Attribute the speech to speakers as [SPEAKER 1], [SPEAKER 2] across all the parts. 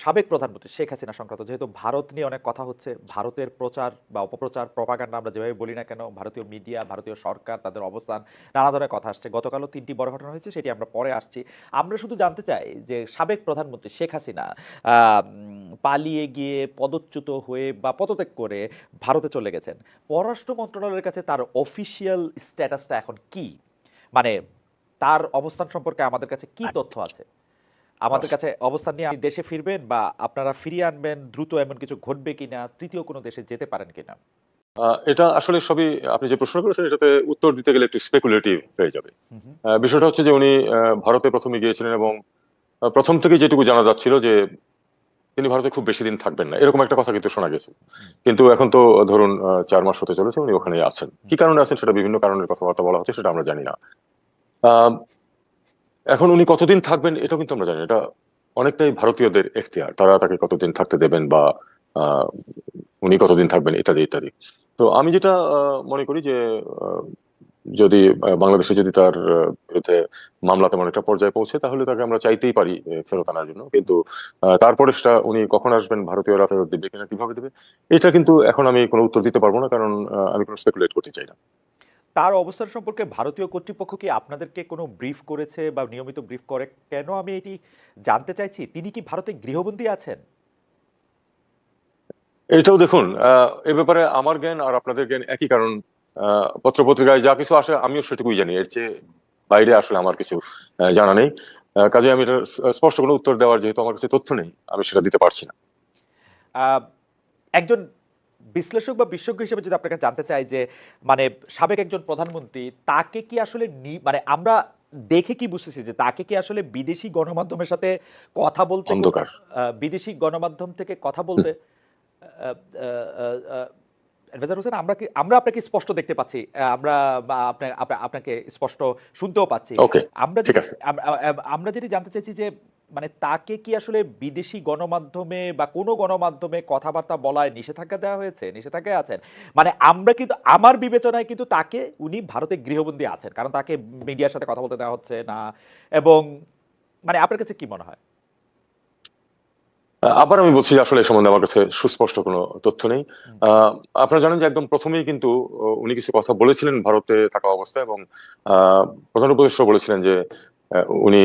[SPEAKER 1] সাবেক প্রধানমন্ত্রী শেখ হাসিনা সংক্রান্ত যেহেতু ভারত নিয়ে অনেক কথা হচ্ছে, ভারতের প্রচার বা অপপ্রচার প্রপাগান্ডা আমরা যেভাবে বলি না কেন, ভারতীয় মিডিয়া, ভারতীয় সরকার, তাদের অবস্থান, নানা ধরনের কথা আসছে। গতকালও ৩টি বড় ঘটনা হয়েছে, সেটি আমরা পরে আসছি। আমরা শুধু জানতে চাই যে সাবেক প্রধানমন্ত্রী শেখ হাসিনা পালিয়ে গিয়ে পদচ্যুত হয়ে বা পদত্যাগ করে ভারতে চলে গেছেন। পররাষ্ট্র মন্ত্রণালয়ের কাছে তার অফিসিয়াল স্ট্যাটাসটা এখন কি? মানে তার অবস্থান সম্পর্কে আমাদের কাছে কি তথ্য আছে? আমাদের
[SPEAKER 2] আচ্ছা।
[SPEAKER 1] কাছে অবস্থান নিয়ে দেশে ফিরবেন বা আপনারা ফিরিয়ে আনবেন, দ্রুত এমন কিছু ঘটবে কিনা, তৃতীয় কোনো দেশে যেতে পারেন কিনা?
[SPEAKER 2] এটা আসলে সবই আপনি যে প্রশ্ন করেছেন এটাতে উত্তর দিতে গেলে একটু স্পেকুলেটিভ হয়ে যাবে।
[SPEAKER 1] হুম, হুম।
[SPEAKER 2] বিষয়টা হচ্ছে যে উনি ভারতে ১ম এ গিয়েছিলেন এবং ১ম থেকেই যেটুকু জানা যাচ্ছিল যে তিনি ভারতে খুব বেশি দিন থাকবেন না। এরকম একটা কথা কিন্তু শোনা গেছে।
[SPEAKER 1] হুম,
[SPEAKER 2] কিন্তু এখন তো ধরুন ৪ মাস হতে চলেছে উনি ওখানেই আছেন।
[SPEAKER 1] হুম।
[SPEAKER 2] কি কারণে আছেন সেটা বিভিন্ন কারণের কথাবার্তা বলা হচ্ছে সেটা আমরা জানি না। আ এখন উনি কতদিন থাকবেন এটাও কিন্তু আমরা জানি না। এটা অনেকটাই ভারতীয়দের এখতিয়ার। তারা তাকে কতদিন থাকতে দেবেন বা আ উনি কতদিন থাকবেন ইত্যাদি, ইত্যাদি। তো আমি যেটা মনে করি যে আ যদি বাংলাদেশে যদি তার বিরুদ্ধে মামলা তেমন একটা পর্যায়ে পৌঁছে তাহলে তাকে আমরা চাইতেই পারি ফেরত আনার জন্য। কিন্তু তারপরে সেটা উনি কখন আসবেন, ভারতীয়রা ফেরত দিবে কিনা, কিভাবে দিবে? এটা কিন্তু এখন আমি কোন উত্তর দিতে পারব না। কারণ আমি কোন স্পেকুলেট করতে চাই না।
[SPEAKER 1] তার অবস্থান সম্পর্কে ভারতীয় কর্তৃপক্ষ কি আপনাদেরকে কোনো ব্রিফ করেছে বা নিয়মিত ব্রিফ করে? কেন আমি এটি জানতে চাইছি, তিনি কি ভারতে গৃহবন্দী আছেন?
[SPEAKER 2] এটাও দেখুন এ ব্যাপারে আমার জ্ঞান আর আপনাদের জ্ঞান একই। কারণ আ পত্র-পত্রিকায় যা কিছু আসে আমিও সেটুকুই জানি। এর চেয়ে বাইরে আসলে আমার কিছু জানা নেই। কাজেই আমি এটার স্পষ্ট কোনো উত্তর দেওয়ার যেহেতু আমার কাছে তথ্য নেই, আমি সেটা দিতে পারছি না।
[SPEAKER 1] আ একজন বিশ্লেষক বা বিশেষজ্ঞ হিসেবে যদি আপনার কাছে জানতে চাই যে, মানে সাবেক একজন প্রধানমন্ত্রী, তাকে কি আসলে মানে আমরা দেখে কি বুঝতেছি যে তাকে কি আসলে বিদেশি গণমাধ্যমের সাথে কথা বলতে
[SPEAKER 2] অন্ধকার।
[SPEAKER 1] বিদেশি গণমাধ্যম থেকে কথা
[SPEAKER 2] হুম,
[SPEAKER 1] বলতে আ আ আ আ এডভেজার হোসেন, আমরা আপনাকে স্পষ্ট দেখতে পাচ্ছি। আমরা বা আপনাকে স্পষ্ট শুনতেও পাচ্ছি।
[SPEAKER 2] ওকে,
[SPEAKER 1] আমরা
[SPEAKER 2] ঠিক
[SPEAKER 1] যেটি
[SPEAKER 2] আছে।
[SPEAKER 1] আমরা যেটি জানতে চাইছি যে মানে তাকে কি আসলে বিদেশি গণমাধ্যমে বা কোনো গণমাধ্যমে কথাবার্তা বলায় নিষেধাজ্ঞা দেওয়া হয়েছে? নিষেধাজ্ঞায় আছেন? মানে আমরা কিন্তু আমার বিবেচনায় কিন্তু উনি ভারতে গৃহবন্দী আছেন। কারণ তাকে মিডিয়ার সাথে কথা বলতে দেওয়া হচ্ছে না এবং মানে আপনার কাছে কি মনে হয়?
[SPEAKER 2] আবার আমি বলছি যে আসলে এ সম্বন্ধে আমার কাছে সুস্পষ্ট কোনো তথ্য নেই।
[SPEAKER 1] হুম,
[SPEAKER 2] আ আপনারা জানেন যে একদম ১ম এই কিন্তু উনি কিছু কথা বলেছিলেন ভারতে থাকা অবস্থায় এবং আ প্রধান উপদেষ্টাও বলেছিলেন যে আ উনি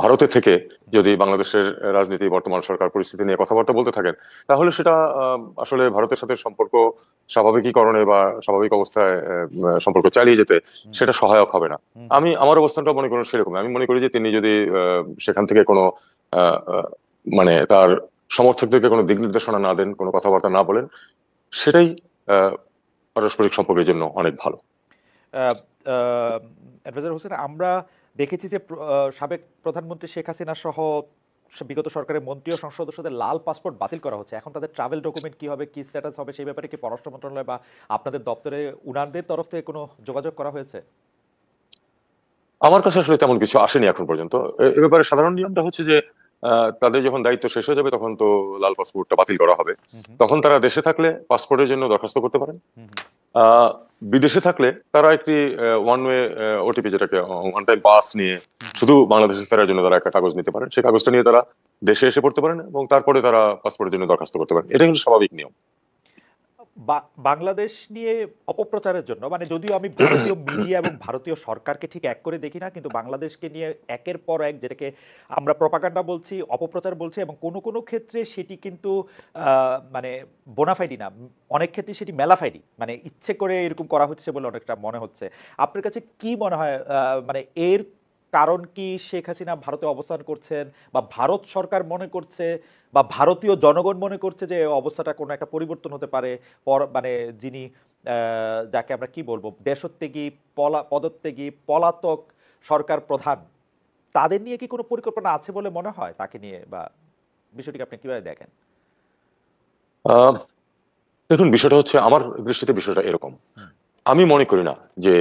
[SPEAKER 2] ভারতে থেকে
[SPEAKER 1] হুম,
[SPEAKER 2] যদি বাংলাদেশের রাজনীতি, বর্তমান সরকার পরিস্থিতি নিয়ে কথাবার্তা বলতে থাকেন, তাহলে সেটা আসলে ভারতের সাথে সম্পর্ক স্বাভাবিকীকরণে বা স্বাভাবিক অবস্থায় সম্পর্ক চালিয়ে যেতে
[SPEAKER 1] হুম,
[SPEAKER 2] সেটা সহায়ক হবে না।
[SPEAKER 1] হুম, হুম।
[SPEAKER 2] আমার অবস্থানটাও মনে করেন সেরকমই। আমি মনে করি যে তিনি যদি সেখান থেকে কোনো আ আ মানে তার সমর্থকদেরকে কোনো দিক নির্দেশনা না দেন, কোনো কথাবার্তা না বলেন, সেটাই আ পারস্পরিক সম্পর্কের জন্য অনেক ভালো।
[SPEAKER 1] আ আ অ্যাডভাইজার হোসেন, আমরা দেখেছি যে সাবেক প্রধানমন্ত্রী শেখ হাসিনা সহ বিগত সরকারের মন্ত্রী ও সংসদ সদস্যদের লাল পাসপোর্ট বাতিল করা হচ্ছে। এখন তাদের ট্রাভেল ডকুমেন্ট কি হবে, কি স্ট্যাটাস হবে সেই ব্যাপারে কি পররাষ্ট্র মন্ত্রণালয় বা আপনাদের দপ্তরে উনাদের তরফ থেকে কোনো যোগাযোগ করা হয়েছে?
[SPEAKER 2] আমার কাছে আসলে তেমন কিছু আসেনি এখন পর্যন্ত। এ ব্যাপারে সাধারণ নিয়মটা হচ্ছে যে আ তাদের যখন দায়িত্ব শেষ হয়ে যাবে তখন তো লাল পাসপোর্টটা বাতিল করা হবে।
[SPEAKER 1] হুম, হুম,
[SPEAKER 2] তখন তারা দেশে থাকলে পাসপোর্টের জন্য দরখাস্ত করতে পারেন।
[SPEAKER 1] হুম, হুম,
[SPEAKER 2] আ বিদেশে থাকলে তারা একটি ওয়ান ওয়ে ওটিপি যেটাকে ওয়ান টাইম পাস নিয়ে
[SPEAKER 1] হুম, হুম।
[SPEAKER 2] শুধু বাংলাদেশে ফেরার জন্য তারা একটা কাগজ নিতে পারেন। সেই কাগজটা নিয়ে তারা দেশে এসে পড়তে পারেন এবং তারপরে তারা পাসপোর্টের জন্য দরখাস্ত করতে পারেন। এটাই হলো স্বাভাবিক নিয়ম।
[SPEAKER 1] বাংলাদেশ নিয়ে অপপ্রচারের জন্য মানে যদিও আমি ভারতীয় মিডিয়া এবং ভারতীয় সরকারকে ঠিক এক করে দেখি না, কিন্তু বাংলাদেশকে নিয়ে একের পর এক যেটাকে আমরা প্রপাগান্ডা বলছি, অপপ্রচার বলছি এবং কোনো কোনো ক্ষেত্রে সেটি কিন্তু মানে বোনাফাইডি না, অনেক ক্ষেত্রে সেটি মেলাফাইডি, মানে ইচ্ছে করে এরকম করা হচ্ছে বলে অনেকটা মনে হচ্ছে। আপনার কাছে কি মনে হয় মানে এর কারণ কি শেখ হাসিনা ভারতে অবস্থান করছেন বা ভারত সরকার মনে করছে বা ভারতীয় জনগণ মনে করছে যে অবস্থাটা কোনো একটা পরিবর্তন হতে পারে? মানে যিনি যাকে আমরা কি বলবো, দেশত্যাগী, পদত্যাগী, পলাতক সরকার প্রধান, তাদের নিয়ে কি কোনো পরিকল্পনা আছে বলে মনে হয় তাকে নিয়ে, বা বিষয়টিকে আপনি কিভাবে দেখেন?
[SPEAKER 2] আ দেখুন বিষয়টা হচ্ছে আমার দৃষ্টিতে বিষয়টা এরকম।
[SPEAKER 1] হুম,
[SPEAKER 2] আমি মনে করি না যে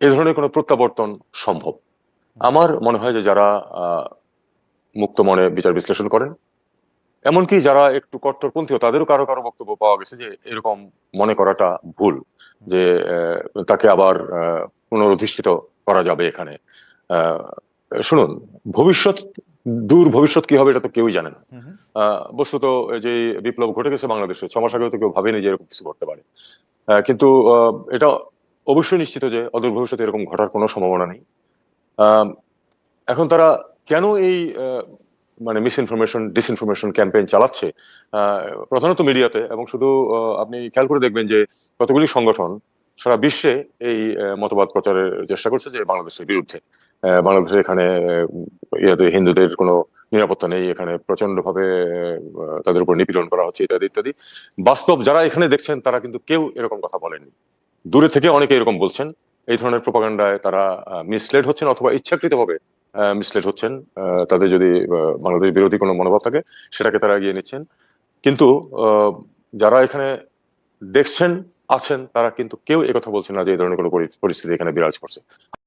[SPEAKER 2] এ ধরনের কোনো প্রত্যাবর্তন সম্ভব।
[SPEAKER 1] হুম,
[SPEAKER 2] আমার মনে হয় যে যারা আ মুক্ত মনে বিচার বিশ্লেষণ করেন, এমনকি যারা একটু কট্টরপন্থীও তাদেরও কারো বক্তব্য পাওয়া গেছে যে এরকম মনে করাটা ভুল।
[SPEAKER 1] হুম,
[SPEAKER 2] যে তাকে আবার পুনরধিষ্ঠিত করা যাবে এখানে। আ শুনুন ভবিষ্যৎ দূর ভবিষ্যৎ কি হবে এটা তো কেউই জানে না।
[SPEAKER 1] হুম, হুম।
[SPEAKER 2] বস্তুত এই যে বিপ্লব ঘটে গেছে বাংলাদেশে 6 মাস আগেও তো কেউ ভাবেনি যে এরকম কিছু ঘটতে পারে। কিন্তু এটা অবশ্যই নিশ্চিত যে অদূর ভবিষ্যতে এরকম ঘটার কোনো সম্ভাবনা নেই। আম, এখন তারা কেন এই মানে মিস ইনফরমেশন ডিসইনফরমেশন ক্যাম্পেইন চালাচ্ছে আহ, প্রধানত মিডিয়াতে, এবং শুধু আপনি খেয়াল করে দেখবেন যে কতগুলি সংগঠন সারা বিশ্বে এই মতবাদ প্রচারের চেষ্টা করছে যে বাংলাদেশের বিরুদ্ধে, বাংলাদেশে এখানে ইয়াতে হিন্দুদের কোনো নিরাপত্তা নেই, এখানে প্রচন্ড ভাবে তাদের উপর নিপীড়ন করা হচ্ছে ইত্যাদি ইত্যাদি। বাস্তব যারা এখানে দেখছেন তারা কিন্তু কেউ এরকম কথা বলেননি। দূরে থেকে অনেকে এরকম বলছেন। এই ধরনের প্রোপাগান্ডায় তারা মিসলেড হচ্ছেন অথবা ইচ্ছাকৃতভাবে মিসলেড হচ্ছেন। তাদের যদি বাংলাদেশ বিরোধী কোনো মনোভাব থাকে সেটাকে তারা এগিয়ে নিচ্ছেন। কিন্তু আহ, যারা এখানে দেখছেন আছেন তারা কিন্তু কেউ একথা বলছেন না যে এই ধরনের কোনো পরিস্থিতি এখানে বিরাজ করছে।